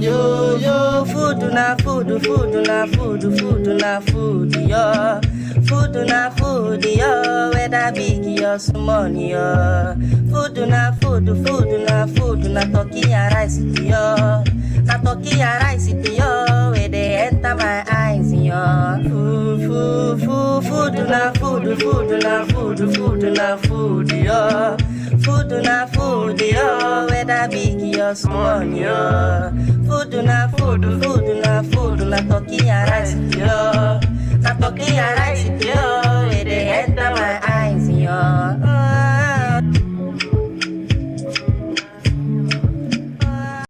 yo, food na food, food na food, food na food, yo. Food na food, yo. Whether big or small, yo. Food na food, food na food, na turkey and rice, yo. Na turkey and rice, yo. Where they enter my eyes, yo. Food na food, food na food, food na food, yo. Food na food, yo. Whether big or small, yo. Food na food, food na food, na turkey and rice, yo. Na turkey and rice, yo.